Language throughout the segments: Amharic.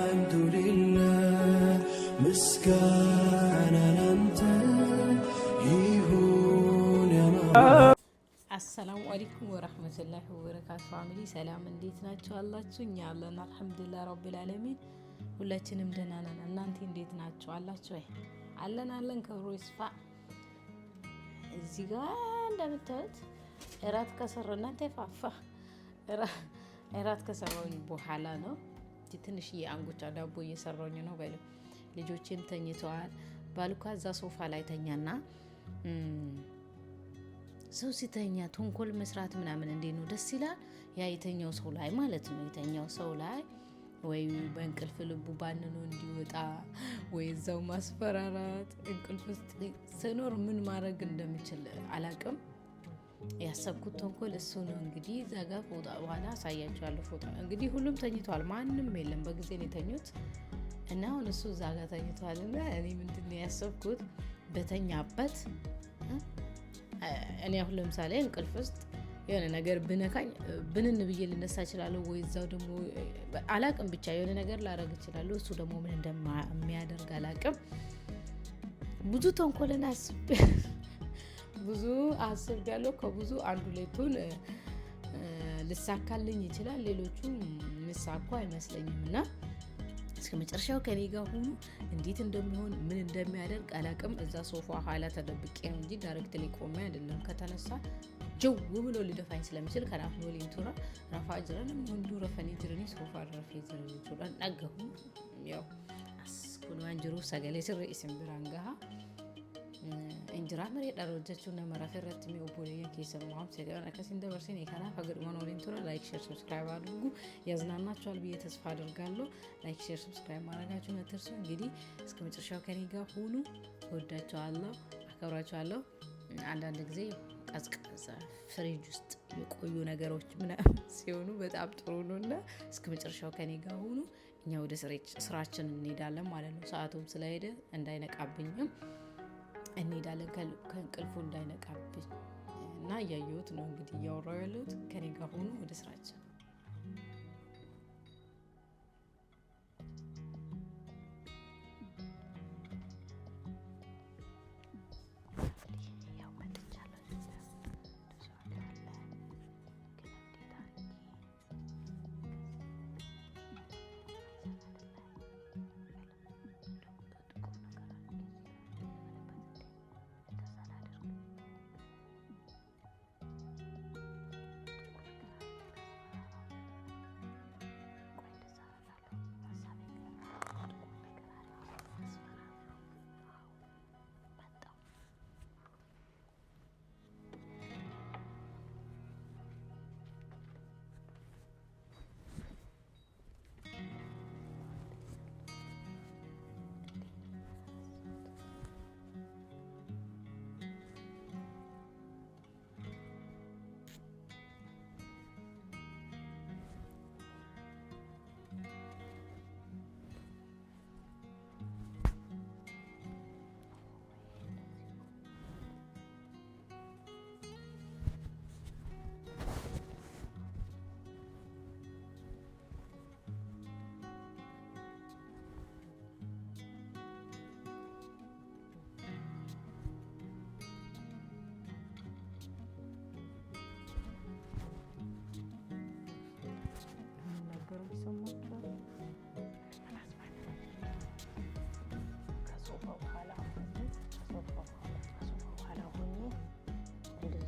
አልሐምዱሊላህ ምስጋና ላንተ ይሁን። አሰላሙ አለይኩም ወራህመቱላሂ ወበረካቱ። ፋሚሊ ሰላም እንዴት ናችሁ? አላችሁ? እኛ አለን አልሐምዱሊላህ ረቢል ዓለሚን። ሁላችንም ደህና ነን። እናንተ እንዴት ናችሁ? አላችሁ? አለን ክብሩ ይስፋ። እዚህ ጋር እንደምታዩት እራት ከሰራሁ እናንተ ፋፋ እራት ከሰራሁኝ በኋላ ነው ትንሽዬ አንጎቻ ዳቦ እየሰራሁኝ ነው። በሉ ልጆቼም ተኝተዋል። ባልኳ እዛ ሶፋ ላይ ተኛና ሰው ሲተኛ ተንኮል መስራት ምናምን እንዴት ነው ደስ ይላል። ያ የተኛው ሰው ላይ ማለት ነው። የተኛው ሰው ላይ ወይ በእንቅልፍ ልቡ ባንኖ እንዲወጣ ወይ እዛው ማስፈራራት። እንቅልፍ ውስጥ ስኖር ምን ማድረግ እንደምችል አላቅም። ያሰብኩት ተንኮል እሱ ነው። እንግዲህ ዘጋ ፎጣ በኋላ አሳያችኋለሁ። ፎጣ እንግዲህ ሁሉም ተኝቷል፣ ማንም የለም። በጊዜ ነው የተኙት እና አሁን እሱ እዛ ጋር ተኝቷልና እኔ ምንድነው ያሰብኩት በተኛበት እኔ አሁን ለምሳሌ እንቅልፍ ውስጥ የሆነ ነገር ብነካኝ ብንን ብዬ ልነሳ እችላለሁ፣ ወይ እዛው ደግሞ አላቅም፣ ብቻ የሆነ ነገር ላረግ እችላለሁ። እሱ ደግሞ ምን እንደሚያደርግ አላቅም። ብዙ ተንኮልን አስቤያለሁ። ከብዙ አንዱ ሌቱን ልሳካልኝ ይችላል፣ ሌሎቹ ምሳኩ አይመስለኝም። እና እስከ መጨረሻው ከኔ ጋር ሁኑ። እንዴት እንደሚሆን ምን እንደሚያደርግ አላቅም። እዛ ሶፋ ኋላ ተደብቄ ነው እንጂ ዳይሬክት ቆሜ አይደለም። ከተነሳ ጀው ብሎ ሊደፋኝ ስለሚችል ከናፍ ነው ሊንቱራ ረፋ ጅረን ወንዱ ረፈኒ ጅረኒ ሶፋ ረፈ ጅረኒ ቱራ ነገሁ ያው አስኩን አንጅሩ ሰገሌ ስር ኢስምብራንጋ እንጅራ መሬ ዳሮጀቹ ነመራፈረት ሚኦፖሊያ ከሰማም ሰገና ከሲንደ በርሲን ይካና ፈግድማን ኦሪንቱራ ላይክ ሼር ሰብስክራይብ አድርጉ። ያዝናናችኋል ብዬ ተስፋ አደርጋለሁ። ላይክ ሼር ሰብስክራይብ ማድረጋችሁን አትርሱ። እንግዲህ እስከ መጨረሻው ከኔ ጋር ሁኑ። ወዳችኋለሁ፣ አከብራችኋለሁ። አንዳንድ ጊዜ ቀዝቃዛ ፍሪጅ ውስጥ የቆዩ ነገሮች ምናምን ሲሆኑ በጣም ጥሩ ነውና እስከ መጨረሻው ከኔ ጋር ሁኑ። እኛ ወደ ስራችን እንሄዳለን ማለት ነው። ሰዓቱም ስለሄደ እንዳይነቃብኝም እንሄዳለን፣ ከእንቅልፉ እንዳይነቃብኝ እና እያየሁት ነው እንግዲህ እያወራሁ ያለሁት። ከኔ ጋር ሆኖ ወደ ስራችን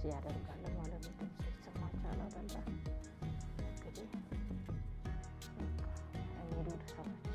ያደርጋል ማለት ነው። ተሰማቻለ አይደል? እንግዲህ እንግዲህ ተሰማች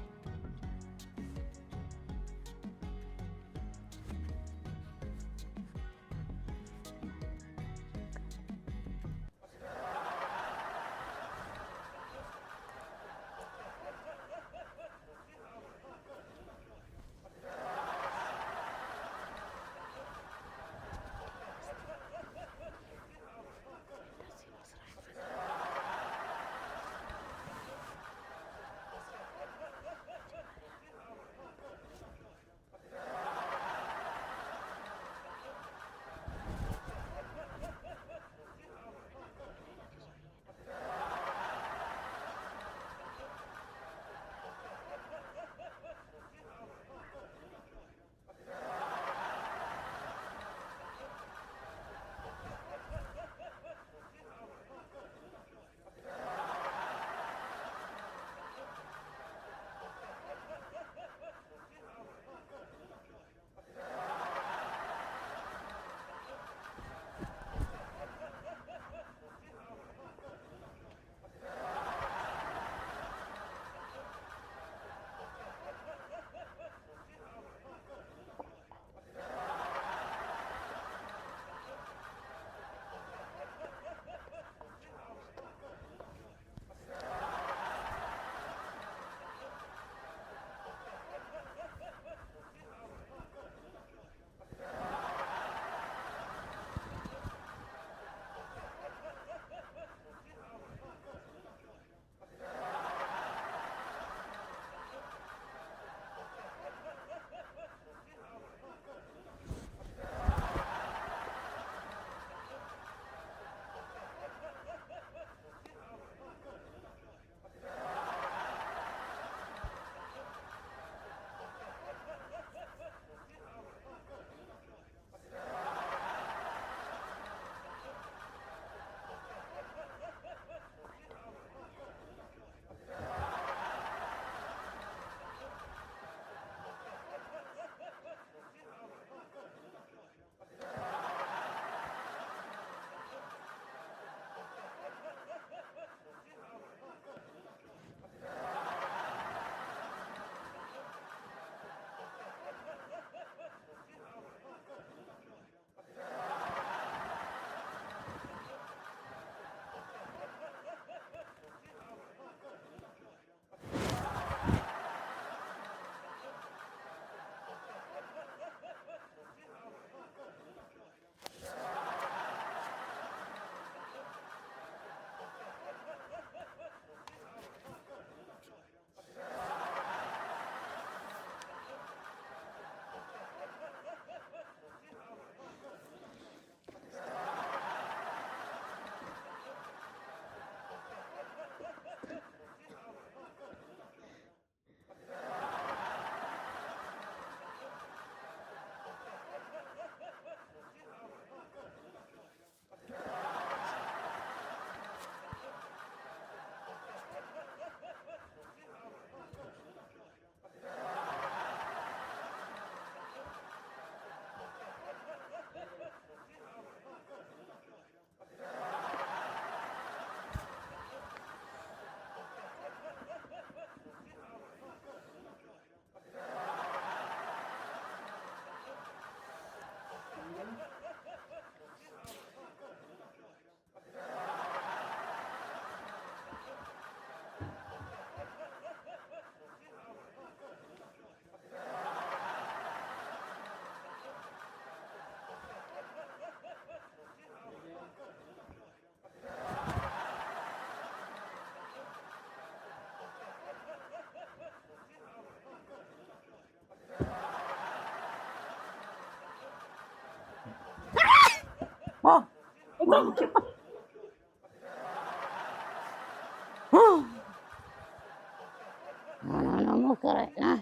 No mukeray. Nah.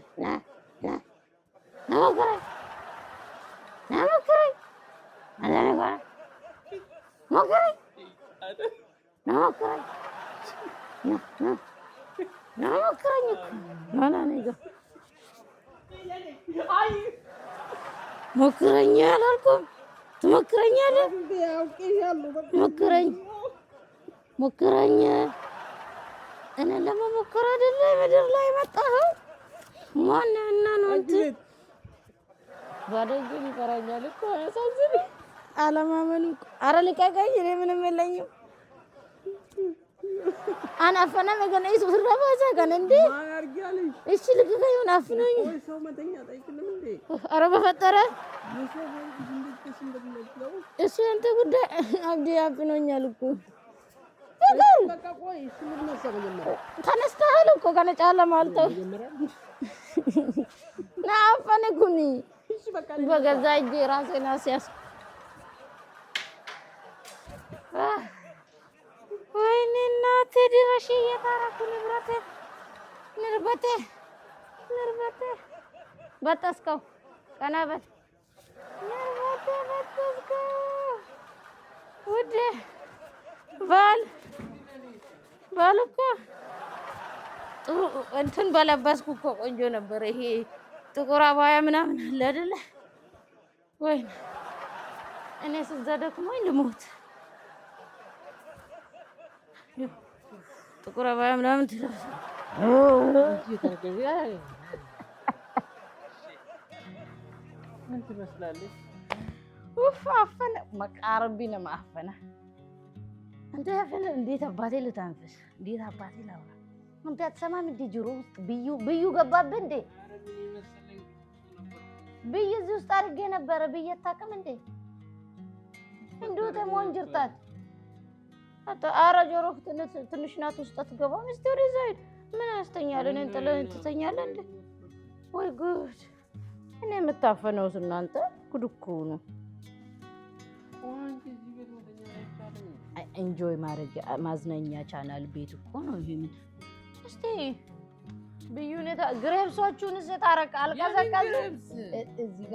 Mukeray. Nah mukeray. Ada ni kan? Mukeray. Nah mukeray. Nah mukeray. Mana ni go? Mukeranya alalkum. Mukeranya ada. Mukeranya. Ana lama muker አይደለም ምድር ላይ መጣኸው ማንና ነው አንተ ባደግ ይፈራኛል እኮ ያሳዝን አለማመኑ አረ ልቀቀኝ እኔ ምንም የለኝም አና ፈና ነገ ነው ይስፍራ ባዛ ጋር እንዴ እሺ ልቀቀኝ ምን አፍነኝ ሰው መተኛ ጠይቅልም እንዴ አረ በፈጠረ እሺ አንተ ጉዳይ አብዲ አፍኖኛል እኮ በቃ ቆይ እሺ ምን መሰለኝ ተነስተሃል እኮ ከነጫለ ማልተው ናፈነኩኒ እሺ በቃ በገዛ እጄ ራሴን አስያስ ወይኔ እናቴ ድረሽ እየታረኩ ንርበቴ በጠስከው ቀናበት ንርበቴ በጠስከው ውዴ ባል እኮ ጥሩ እንትን በለበስኩ እኮ ቆንጆ ነበር። ይሄ ጥቁር አባያ ምናምን አለ አይደለ? ወይ እኔ ስዘደክሞኝ ልሞት። ጥቁር አባያ ምናምን ትለብስ ምን ትመስላለች? ኡፍ አፈነ መቃረቢ ነው ማፈነ አንተ ያፈነ እንዴት አባቴ ልታንፍስ እንዴት አባቴ ላውራ አንተ አትሰማም እንዴ ጆሮ ውስጥ ብዩ ገባብህ እንዴ ብዩ እዚህ ውስጥ አድርጌ ነበረ ብዬ አታውቅም እንዴ እንደው ተሞን ጅርታት አታ አረ ጆሮ ትንሽ ናት ውስጥ አትገባም እስቲ ወደዛ ሂድ ምን ያስተኛል እኔን ጥለን ትተኛለህ እንዴ ወይ ጉድ እኔ የምታፈነውስ እናንተ ጉድ እኮ ነው ኢንጆይ ማድረግ ማዝናኛ ቻናል ቤት እኮ ነው ይሄ ምን እስቲ በዩኔታ ግሬብሶቹን እሰታረቅ አልቀዘቀዝ እዚህ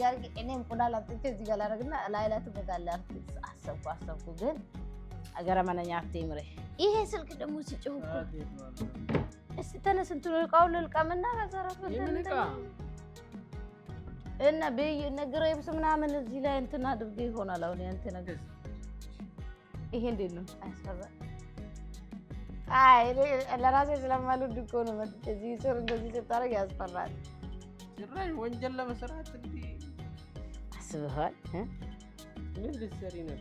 ጋር እኔም ቁላል አጥቼ እዚህ ጋር ላደርግና ላይላት በጋላፍ አሰብኩ ግን አገረ ማነኛ አፍቴ ምሬ ይሄ ስልክ ደግሞ ሲጮህ እስቲ ተነስ እንትን ልቃውን ልልቀምና ከዘረፈት እና በግሬብስ ምናምን እዚህ ላይ እንትን አድርጌ ይሆናል አሁን ያንተ ነገር ይሄ እንዴት ነው አያስፈራ አይ ለራሴ ስለማልወድ እኮ ነው እዚህ ስር እንደዚህ ስታረግ ያስፈራል ጭራሽ ወንጀል ለመስራት እንዴ አስበሃል ምን ልትሰሪ ነው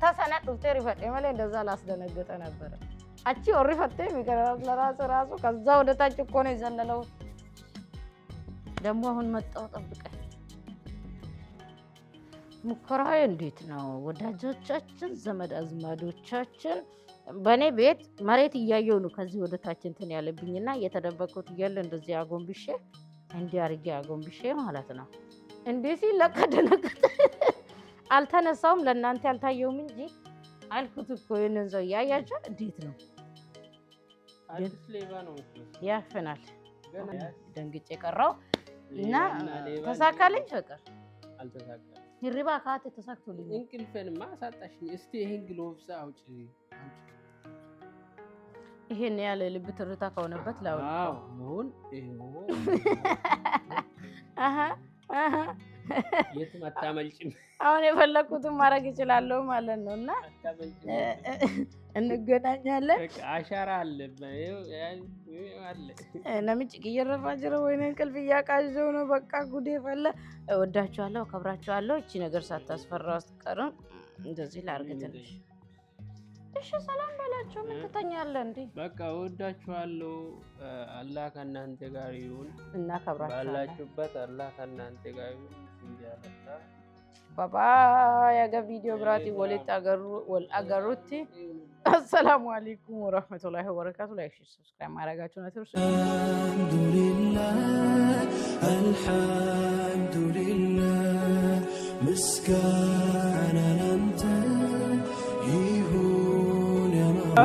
ተሰነዱ ተሪፈት ማለት እንደዛ ላስደነገጠ ነበር አቺ ወሪፈት የሚቀራው ለራሱ ከዛ ወደ ታች እኮ ነው የዘለለው ደግሞ አሁን መጣው ጠብቀኝ ሙከራዬ እንዴት ነው ወዳጆቻችን ዘመድ አዝማዶቻችን በኔ ቤት መሬት እያየው ነው ከዚህ ወደ ታች እንትን ያለብኝና እየተደበቁት እያለ እንደዚህ አጎንብሼ እንዲህ አርጌ አጎንብሼ ማለት ነው እንዴ ሲለቀደነቀተ አልተነሳውም ለእናንተ ያልታየውም እንጂ አልኩት እኮ የነን ዘው ያያችሁ እንዴት ነው አዲስ ሌባ ነው ያፈናል ደንግጬ ቀረው እና ተሳካልኝ ፍቅር አልተሳካ ይርባ ካት ተሳክቶልኝ እንቅልፌንማ አሳጣሽኝ እስቲ ይሄን ግሎቭስ አውጪ ይሄን ያለ ልብ ትርታ ከሆነበት ላው አዎ ነው የት ማታመልጭም አሁን የፈለኩትን ማድረግ ይችላልው ማለት ነውና እንገናኛለን አሻራ አለ አለ ነምጭ ይየረፋጅረ ወይኔ እንቅልፍ ያቃጀው ነው በቃ ጉዴ ፈለ ወዳችኋለሁ አከብራችኋለሁ እቺ ነገር ሳታስፈራው አስቀርም እንደዚህ ላርግትልሽ እሺ ሰላም በላችሁ ምን ትተኛለህ እንዴ በቃ ወዳችኋለሁ አላህ ከእናንተ ጋር ይሁን እና ከብራችኋለሁ ባላችሁበት አላህ ከእናንተ ጋር ይሁን እንዲያለታ ባባ ያጋ ቪዲዮ ብራቲ ወለታ አገሩቲ አሰላሙ አለይኩም ወራህመቱላሂ ወበረካቱ ላይክ ሰብስክራይብ ማድረጋችሁን አትርሱ አልሐምዱሊላህ ምስጋና ላንተ ይሁን ያማ